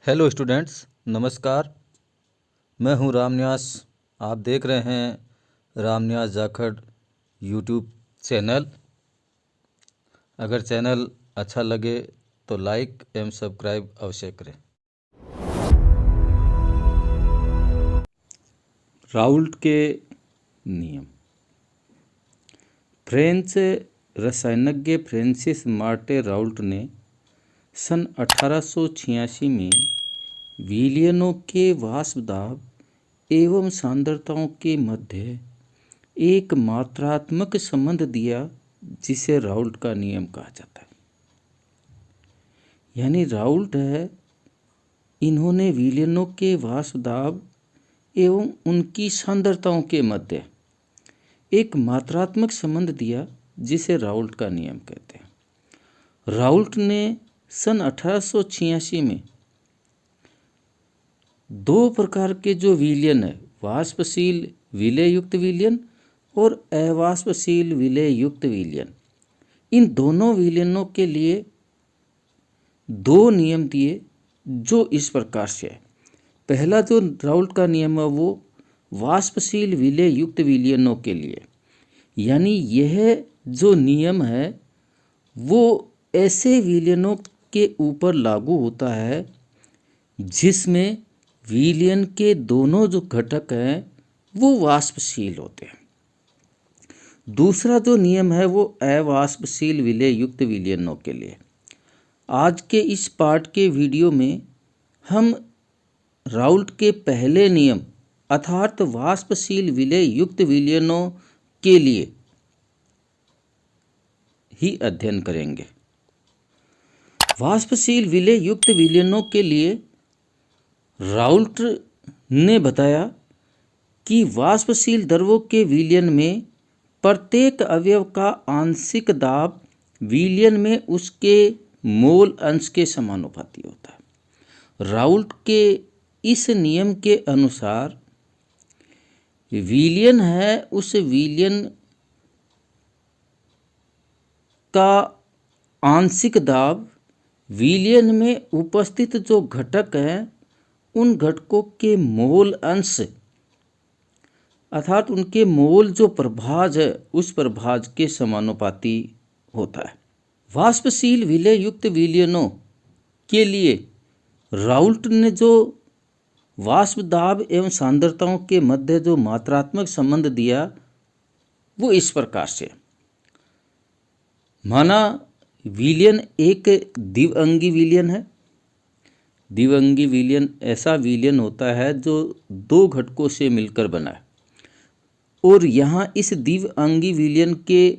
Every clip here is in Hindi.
हेलो स्टूडेंट्स, नमस्कार। मैं हूं रामनिवास। आप देख रहे हैं रामनिवास जाखड़ यूट्यूब चैनल। अगर चैनल अच्छा लगे तो लाइक एवं सब्सक्राइब अवश्य करें। राउल्ट के नियम। फ्रेंच रसायनज्ञ फ्रांसिस मार्टे राउल्ट ने सन 1886 में विलयनों के वाष्प दाब एवं सांद्रताओं के मध्य एक मात्रात्मक संबंध दिया जिसे राउल्ट का नियम कहा जाता है। यानी राउल्ट है, इन्होंने विलयनों के वाष्प दाब एवं उनकी सांद्रताओं के मध्य एक मात्रात्मक संबंध दिया जिसे राउल्ट का नियम कहते हैं। राउल्ट ने सन 1886 में दो प्रकार के जो विलयन है, वाष्पशील विलययुक्त विलयन और अवाष्पशील विलययुक्त विलयन, इन दोनों विलयनों के लिए दो नियम दिए जो इस प्रकार से है। पहला जो राउल्ट का नियम है वो वाष्पशील विलययुक्त विलयनों के लिए, यानी यह जो नियम है वो ऐसे विलयनों के ऊपर लागू होता है जिसमें विलयन के दोनों जो घटक हैं वो वाष्पशील होते हैं। दूसरा जो नियम है वो अवाष्पशील विलययुक्त विलयनों के लिए। आज के इस पाठ के वीडियो में हम राउल्ट के पहले नियम अर्थात वाष्पशील विलययुक्त विलयनों के लिए ही अध्ययन करेंगे। वाष्पशील विलययुक्त विलयनों के लिए राउल्ट ने बताया कि वाष्पशील द्रवों के विलयन में प्रत्येक अवयव का आंशिक दाब विलयन में उसके मोल अंश के समानुपाती होता है। राउल्ट के इस नियम के अनुसार विलयन है, उस विलयन का आंशिक दाब विलयन में उपस्थित जो घटक हैं उन घटकों के मोल अंश अर्थात उनके मोल जो प्रभाज है उस प्रभाज के समानुपाती होता है। वाष्पशील विलययुक्त विलयनों के लिए राउल्ट ने जो वाष्प दाब एवं सांद्रताओं के मध्य जो मात्रात्मक संबंध दिया वो इस प्रकार से। माना विलयन एक द्विअंगी विलयन है। द्विअंगी विलयन ऐसा विलयन होता है जो दो घटकों से मिलकर बना है, और यहाँ इस द्विअंगी विलयन के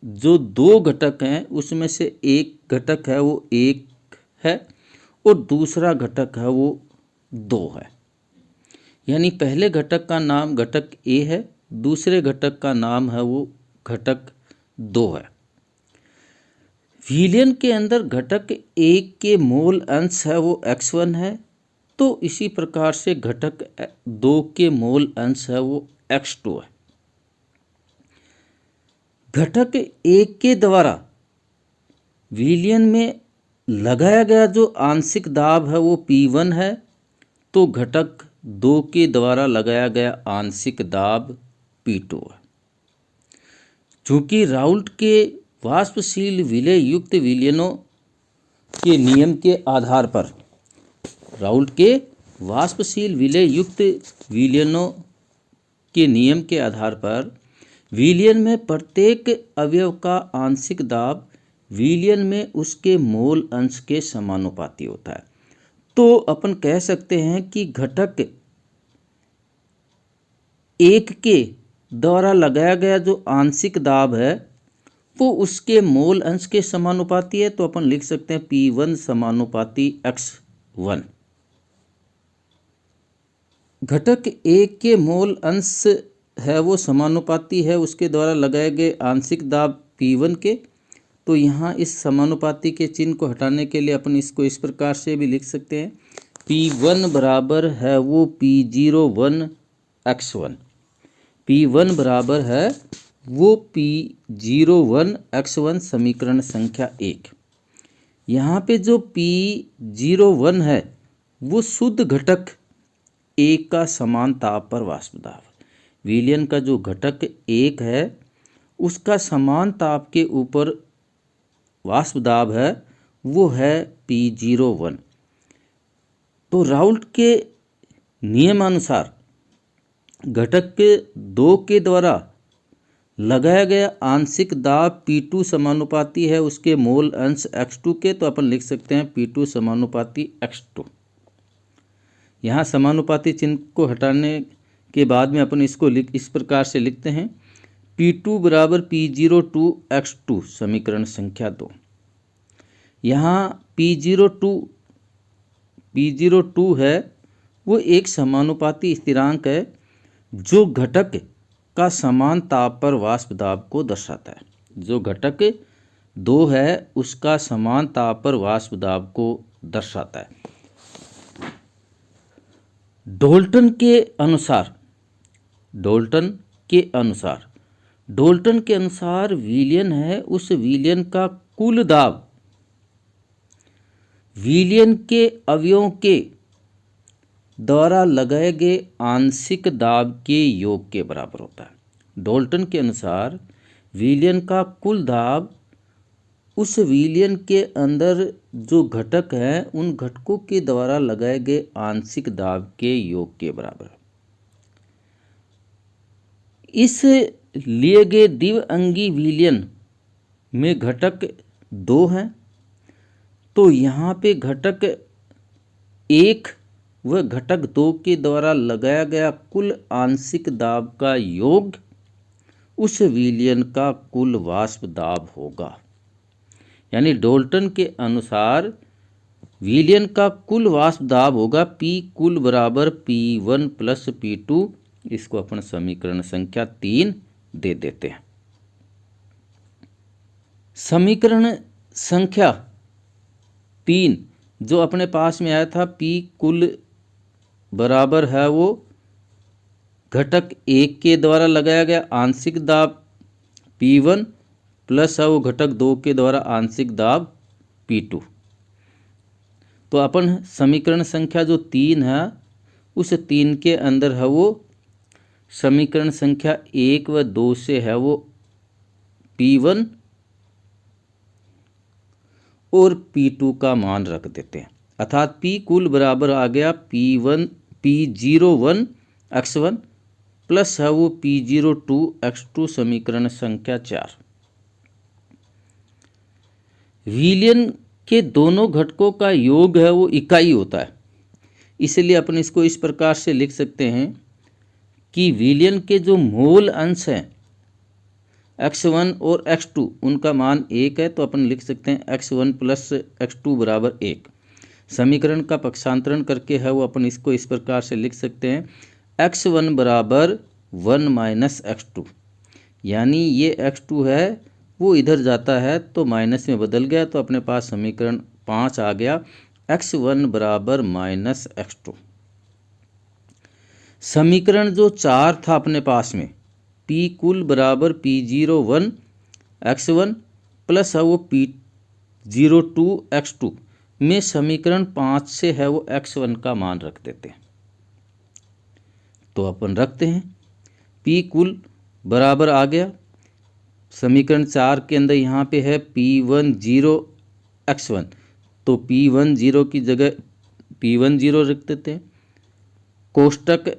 जो दो घटक हैं उसमें से एक घटक है वो एक है और दूसरा घटक है वो दो है। यानी पहले घटक का नाम घटक ए है, दूसरे घटक का नाम है वो घटक दो है। विलयन के अंदर घटक एक के मोल अंश है वो x1 है, तो इसी प्रकार से घटक दो के मोल अंश है वो x2 है। घटक एक के द्वारा विलयन में लगाया गया जो आंशिक दाब है वो P1 है, तो घटक दो के द्वारा लगाया गया आंशिक दाब P2 है। चूंकि राउल्ट के वाष्पशील विलययुक्त विलयनों के नियम के आधार पर राउल्ट के वाष्पशील विलययुक्त विलयनों के नियम के आधार पर विलयन में प्रत्येक अवयव का आंशिक दाब विलयन में उसके मोल अंश के समानुपाती होता है। तो अपन कह सकते हैं कि घटक एक के द्वारा लगाया गया जो आंशिक दाब है वो उसके मोल अंश के समानुपाती है, तो अपन लिख सकते हैं P1 समानुपाती x1। घटक एक के मोल अंश है वो समानुपाती है उसके द्वारा लगाए गए आंशिक दाब P1 के, तो यहाँ इस समानुपाती के चिन्ह को हटाने के लिए अपन इसको इस प्रकार से भी लिख सकते हैं P1 बराबर है वो P01 x1। P1 बराबर है वो P01 x1 समीकरण संख्या 1। यहाँ पे जो P01 है वो शुद्ध घटक एक का समान ताप पर वाष्प दाब। विलयन का जो घटक एक है उसका समान ताप के ऊपर वाष्प दाब है वो है P01। तो राउल्ट के नियमानुसार घटक के दो के द्वारा लगाया गया आंशिक दाब P2 समानुपाती है उसके मोल अंश X2 के, तो अपन लिख सकते हैं P2 समानुपाती X2। यहाँ समानुपाती चिन्ह को हटाने के बाद में अपन इसको इस प्रकार से लिखते हैं P2 बराबर P02 X2 समीकरण संख्या 2। यहाँ P02 है वो एक समानुपाती स्थिरांक है जो घटक का समान ताप पर वाष्प दाब को दर्शाता है। जो घटक 2 है उसका समान ताप पर वाष्प दाब को दर्शाता है। डाल्टन के अनुसार विलयन है उस विलयन का कुल दाब विलयन के अवयवों के द्वारा लगाए गए आंशिक दाब के योग के बराबर होता है। डाल्टन के अनुसार विलयन का कुल दाब उस विलयन के अंदर जो घटक हैं उन घटकों के द्वारा लगाए गए आंशिक दाब के योग के बराबर है। इस लिए गए द्विअंगी विलयन में घटक 2 हैं, तो यहाँ पे घटक 1 व घटक 2 के द्वारा लगाया गया कुल आंशिक दाब का योग उस विलयन का कुल वाष्प दाब होगा। यानी डाल्टन के अनुसार विलयन का कुल वाष्प दाब होगा P कुल बराबर P1 प्लस P2। इसको अपन समीकरण संख्या 3 दे देते हैं। समीकरण संख्या 3 जो अपने पास में आया था P कुल बराबर है वो घटक 1 के द्वारा लगाया गया आंशिक दाब P1 प्लस है वो घटक 2 के द्वारा आंशिक दाब P2। तो अपन समीकरण संख्या जो 3 है उस 3 के अंदर है वो समीकरण संख्या 1 व 2 से है वो P1 और P2 का मान रख देते हैं, अर्थात P कुल बराबर आ गया P01 X1 प्लस है वो P02 X2 समीकरण संख्या 4। विलयन के दोनों घटकों का योग है वो इकाई होता है, इसलिए अपन इसको इस प्रकार से लिख सकते हैं कि विलयन के जो मोल अंश हैं X1 और X2 उनका मान 1 है, तो अपन लिख सकते हैं X1 प्लस X2 बराबर 1। समीकरण का पक्षांतरण करके है वो अपन इसको इस प्रकार से लिख सकते हैं X1 बराबर 1 माइनस X2, यानी ये X2 है वो इधर जाता है तो माइनस में बदल गया, तो अपने पास समीकरण 5 आ गया X1 बराबर माइनस X2। समीकरण जो 4 था अपने पास में P कुल बराबर P01 X1 प्लस है वो P02 X2 में समीकरण 5 से है वो X1 का मान रख देते हैं। तो अपन रखते हैं P कुल बराबर आ गया समीकरण 4 के अंदर यहाँ पे है P10 X1, तो P10 की जगह P10 रख देते हैं। कोष्टक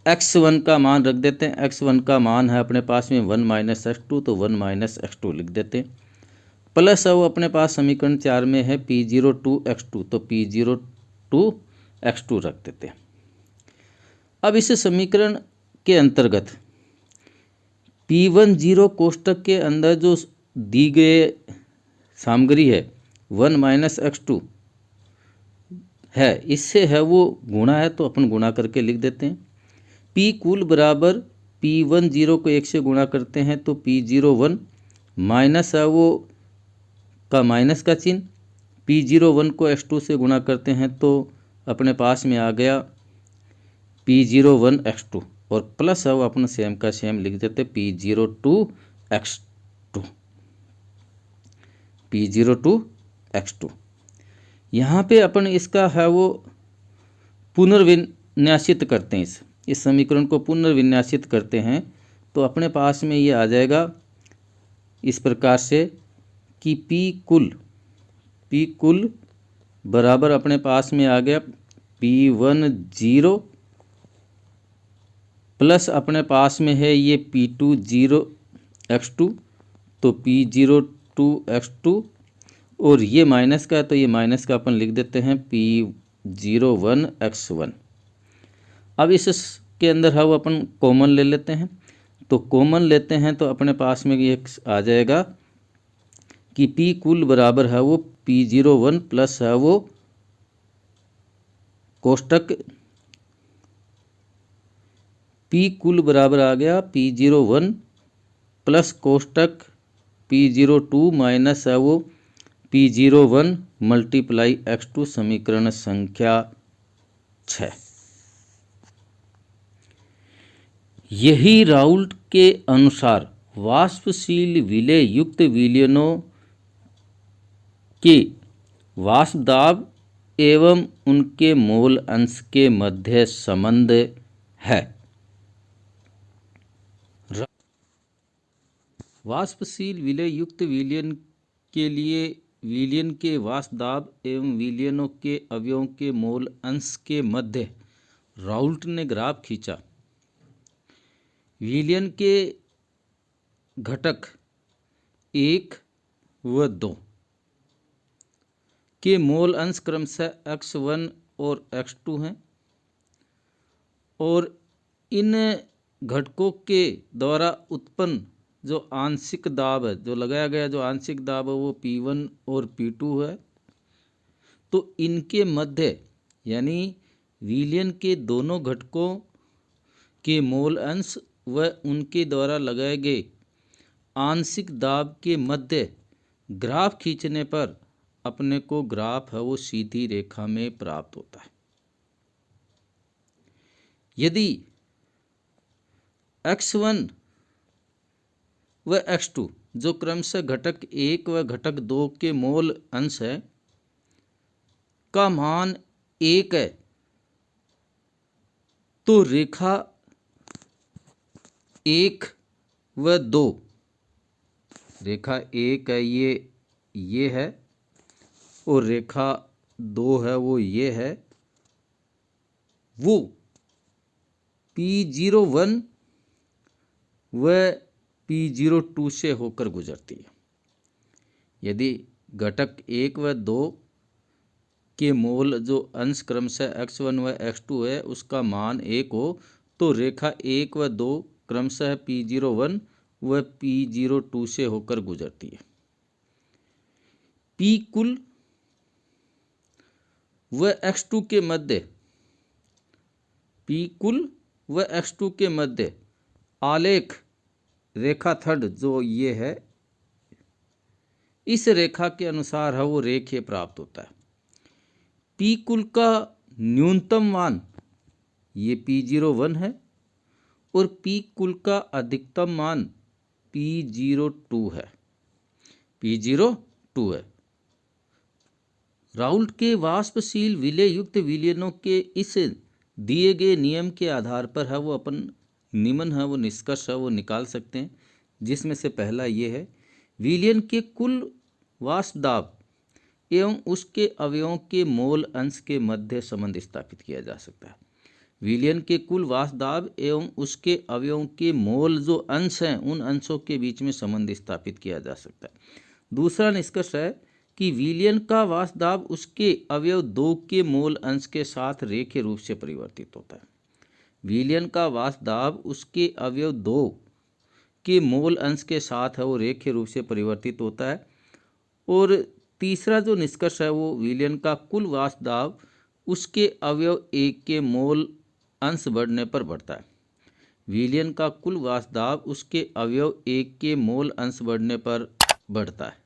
X1 का मान रख देते हैं। X1 का मान है अपने पास में 1 माइनस X2, तो 1 माइनस X2 लिख देते हैं। प्लस है वो अपने पास समीकरण 4 में है P02 X2, तो P02 X2 रख देते हैं। अब इस समीकरण के अंतर्गत P10 कोष्टक के अंदर जो दी गए सामग्री है 1 माइनस X2 है, इससे है वो गुणा है, तो अपन गुणा करके लिख देते हैं। P कुल बराबर P10 को 1 से गुणा करते हैं तो P01 माइनस है वो का माइनस का चिन्ह, P01 को X2 से गुणा करते हैं तो अपने पास में आ गया P01 X2 और प्लस है वो अपना सेम का सेम लिख देते P02 X2। यहाँ पे अपन इसका है वो पुनर्विन्यासित करते हैं, इस समीकरण को पुनर्विन्यासित करते हैं तो अपने पास में ये आ जाएगा इस प्रकार से कि P कुल बराबर अपने पास में आ गया P10 प्लस अपने पास में है ये P20x2 तो P02x2 और ये माइनस का है तो ये माइनस का अपन लिख देते हैं P01x1। अब इसके अंदर है वो अपन कॉमन ले लेते हैं, तो कॉमन लेते हैं तो अपने पास में ये आ जाएगा कि P कुल बराबर है वो P01 प्लस है वो कोष्टक P कुल बराबर आ गया P01 प्लस कोष्टक P02 माइनस है वो P01 मल्टीप्लाई x2 समीकरण संख्या 6। यही राउल्ट के अनुसार वाष्पशील विलेय युक्त विलयनों के वाष्प दाब एवं उनके मोल अंश के मध्य संबंध है। वाष्पशील विलेय युक्त विलयन के लिए विलयन के वाष्प दाब एवं विलयनों के अवयवों के मोल अंश के मध्य राउल्ट ने ग्राफ खींचा। विलयन के घटक 1 व 2 के मोल अंश क्रमशः x1 और x2 हैं और इन घटकों के द्वारा उत्पन्न जो आंशिक दाब है, जो लगाया गया जो आंशिक दाब है वो P1 और P2 है। तो इनके मध्य यानी विलयन के दोनों घटकों के मोल अंश व उनके द्वारा लगाए गए आंशिक दाब के मध्य ग्राफ खींचने पर अपने को ग्राफ है वो सीधी रेखा में प्राप्त होता है। यदि x1 व x2 जो क्रमशः घटक 1 व घटक 2 के मोल अंश है का मान 1 है तो रेखा 1 व 2 रेखा 1 है ये है और रेखा 2 है वो ये है, वो P01 व P02 से होकर गुजरती है। यदि घटक 1 व 2 के मोल जो अंश क्रमशः x1 व x2 है उसका मान 1 हो तो रेखा 1 व 2 क्रमशः P01 व P02 से होकर गुजरती है। P कुल व x2 के मध्य P कुल व x2 के मध्य आलेख रेखा थर्ड जो ये है इस रेखा के अनुसार है वो रेखीय प्राप्त होता है। P कुल का न्यूनतम मान ये P01 है और P कुल का अधिकतम मान P02 है। P02 है। राउल्ट के वाष्पशील विलेय युक्त विलयनों के इस दिए गए नियम के आधार पर है वो अपन निम्न है वो निष्कर्ष है वो निकाल सकते हैं, जिसमें से पहला ये है विलयन के कुल वाष्प दाब एवं उसके अवयवों के मोल अंश के मध्य संबंध स्थापित किया जा सकता है। विलयन के कुल वाष्प दाब एवं उसके अवयवों के मोल जो अंश हैं उन अंशों के बीच में संबंध स्थापित किया जा सकता है। दूसरा निष्कर्ष है कि विलयन का वाष्प दाब उसके अवयव 2 के मोल अंश के साथ रेखीय रूप से परिवर्तित होता है। विलयन का वाष्प दाब उसके अवयव 2 के मोल अंश के साथ है वो रेखीय रूप से परिवर्तित होता है। और तीसरा जो निष्कर्ष है वो विलयन का कुल वाष्प दाब उसके अवयव 1 के मोल अंश बढ़ने पर बढ़ता है। विलयन का कुल वाष्प दाब उसके अवयव 1 के मोल अंश बढ़ने पर बढ़ता है।